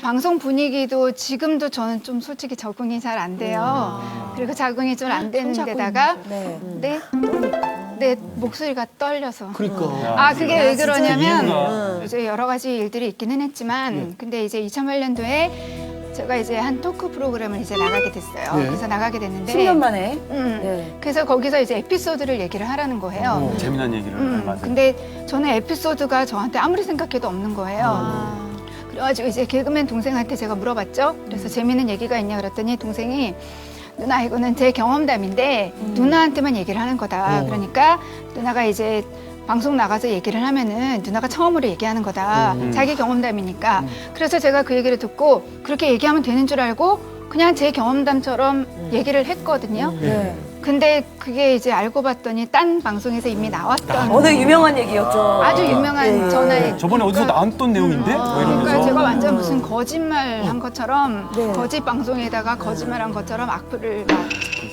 방송 분위기도 지금도 저는 좀 솔직히 적응이 잘 안 돼요. 그리고 적응이 좀 안 되는 데다가 내 목소리가 떨려서. 그러니까. 그게 왜 그러냐면 이유가. 이제 여러 가지 일들이 있기는 했지만 근데 이제 2008년도에 제가 이제 한 토크 프로그램을 이제 나가게 됐어요. 그래서 나가게 됐는데 10년 만에. 그래서 거기서 이제 에피소드를 얘기를 하라는 거예요. 재미난 얘기를. 맞아요. 근데 저는 에피소드가 저한테 아무리 생각해도 없는 거예요. 그래가지고 이제 개그맨 동생한테 제가 물어봤죠. 그래서 재미있는 얘기가 있냐 그랬더니 동생이 누나 이거는 제 경험담인데 누나한테만 얘기를 하는 거다. 그러니까 누나가 이제 방송 나가서 얘기를 하면은 누나가 처음으로 얘기하는 거다. 자기 경험담이니까. 그래서 제가 그 얘기를 듣고 그렇게 얘기하면 되는 줄 알고 그냥 제 경험담처럼 얘기를 했거든요. 근데 그게 이제 알고 봤더니 딴 방송에서 이미 나왔던 워낙 유명한 얘기였죠. 아주 유명한 전화에 저번에 어디서 나왔던 내용인데? 뭐 그러니까 이러면서. 제가 완전 무슨 거짓말 한 것처럼 거짓 방송에다가 거짓말 한 것처럼 악플을 막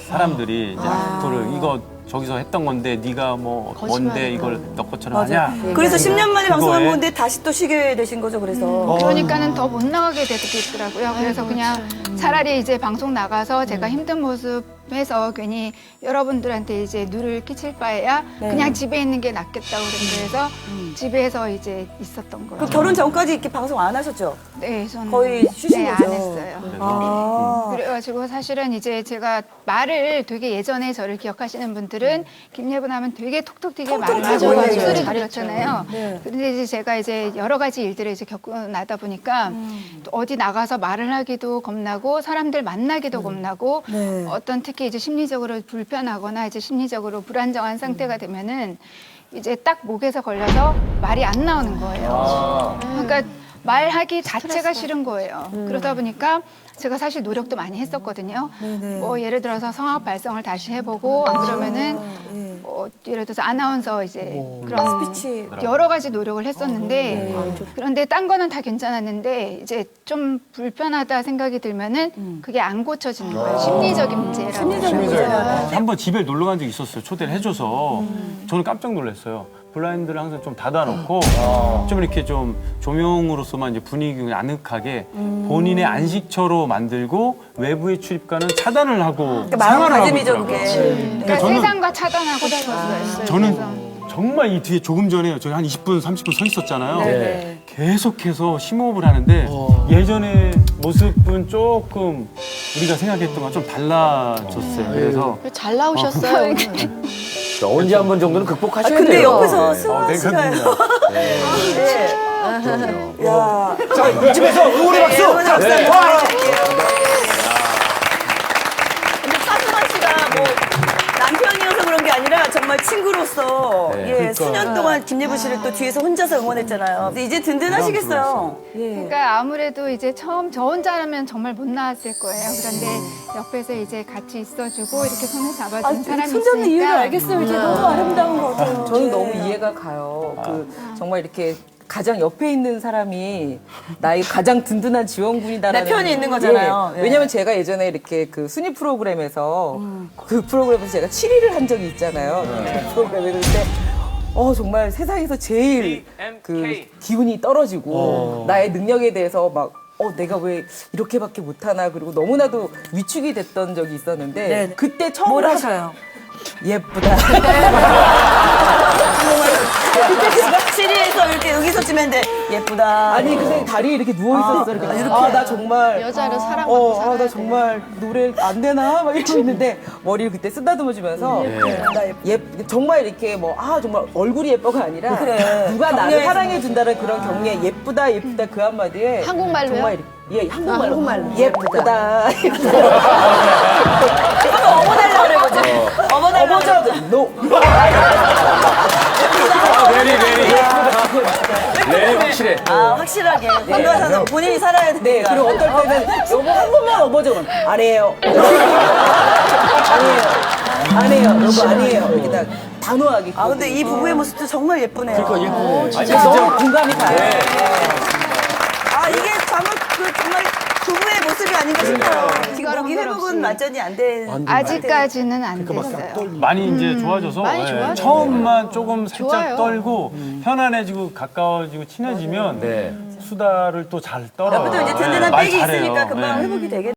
사람들이 이제 악플을 이거 저기서 했던 건데 네가 뭐 뭔데 이걸 너 것처럼 하냐? 그래서 10년 만에 방송한 그거에. 건데 다시 또 쉬게 되신 거죠, 그래서. 그러니까는 더 못 나가게 되더라고요. 그래서 그냥 차라리 이제 방송 나가서 제가 힘든 모습 해서 괜히 여러분들한테 이제 누를 끼칠 바에야 그냥 집에 있는 게 낫겠다고 그래서 집에서 이제 있었던 거예요. 그 결혼 전까지 이렇게 방송 안 하셨죠? 네, 저는 거의 쉬신 네, 거죠? 안 했어요. 아. 그래가지고 사실은 이제 제가 말을 되게 예전에 저를 기억하시는 분들은 김예분 하면 되게 톡톡 튀게 말을 하죠. 튀고, 네. 목소리 가렸잖아요. 네. 그런데 이제 제가 이제 여러 가지 일들을 이제 겪고 나다 보니까 또 어디 나가서 말을 하기도 겁나고 사람들 만나기도 겁나고 네. 어떤 특히 이제 심리적으로 불편하거나 이제 심리적으로 불안정한 상태가 되면은 이제 딱 목에서 걸려서 말이 안 나오는 거예요. 그러니까 말하기 자체가 싫은 거예요. 그러다 보니까 제가 사실 노력도 많이 했었거든요. 뭐 예를 들어서 성악 발성을 다시 해보고 안 그러면은 뭐 예를 들어서 아나운서 이제 그런 스피치. 여러 가지 노력을 했었는데 그런데 딴 거는 다 괜찮았는데 이제 좀 불편하다 생각이 들면은 그게 안 고쳐지는 거예요. 심리적인 문제라고. 한 번 집에 놀러 간 적이 있었어요. 초대를 해줘서. 저는 깜짝 놀랐어요. 블라인드를 항상 좀 닫아놓고 좀 이렇게 좀 조명으로서만 이제 분위기를 아늑하게 본인의 안식처로 만들고 외부의 출입과는 차단을 하고 생활을 하고 마음가짐이죠, 있더라고요. 그게. 그러니까 저는- 세상과 차단하고 싶었어요. 저는 정말 이 뒤에 조금 전에 저희 한 20분, 30분 서 있었잖아요. 계속해서 심호흡을 하는데 예전의 모습은 조금 우리가 생각했던 거랑 좀 달라졌어요. 그래서 잘 나오셨어요. 오늘. 언제 한 번 정도는 극복하셔야 근데 돼요. 옆에서 네, 승환 씨가. 네. 그럼요. 야. 자, 이쯤에서 응원의 박수! 응원의 박수 네. 한번 근데 차승환 씨가 뭐 남편이어서 그런 게 아니라 정말 친구로서 수년 동안 김예분 씨를 또 뒤에서 혼자서 응원했잖아요. 근데 이제 든든하시겠어요. 그러니까 아무래도 이제 처음 저 혼자라면 정말 못 나왔을 거예요. 그런데 옆에서 이제 같이 있어주고 이렇게 손을 잡아주는 사람이 손잡는 이유를 있으니까 알겠어요. 이제 너무 아름다운 것 같아요. 저는 너무 이해가 가요. 정말 이렇게 가장 옆에 있는 사람이 나의 가장 든든한 지원군이다라는 내 편이 있는 거잖아요. 예. 왜냐면 제가 예전에 이렇게 그 순위 프로그램에서 그 프로그램에서 제가 7위를 한 적이 있잖아요. 그 프로그램에 그때 정말 세상에서 제일 그 기운이 떨어지고 나의 능력에 대해서 막 내가 왜 이렇게밖에 못하나 그리고 너무나도 위축이 됐던 적이 있었는데 네. 그때 처음 뭘 하셔요? 예쁘다. 시리에서 이렇게 여기서 치면 돼. 예쁘다. 아니 근데 다리에 이렇게 누워 있었어. 이렇게 나 정말 여자를 사랑받고 살아야 나 돼. 정말 노래 안 되나 막 이러고 있는데 머리를 그때 쓰다듬어 주면서 정말 이렇게 정말 얼굴이 예뻐가 아니라 누가 나를 격려해서. 사랑해 준다는 그런 격려 예쁘다 그 한마디에 한국말로요? 정말 한국말로 예쁘다. 어머달라 그래 보지. 어머달라. 어머자 노. 레이 확실해. 확실하게. 건강해서 본인이 살아야 돼. 네, 그리고 어떨 때는 여보 한 번만 어머져 그럼 아니에요. 아니에요. 여보 아니에요. 이렇게 다 단호하게. 근데 이 부부의 모습도 정말 예쁘네요. 그러니까 예쁘네. 진짜 너무 공감이 가요. 이게 정말 부부의 모습이 아닌가 싶어요. 지금 목이 회복은 완전히 안 된. 아직까지는 안 됐어요. 많이 이제 좋아져서 많이 좋아졌어요. 처음만 조금 살짝 좋아요. 떨고 편안해지고 가까워지고 친해지면 네. 수다를 또 잘 떨어요. 옆에도 이제 든든한 말 백이 잘해요. 있으니까 금방 네. 회복이 되겠네.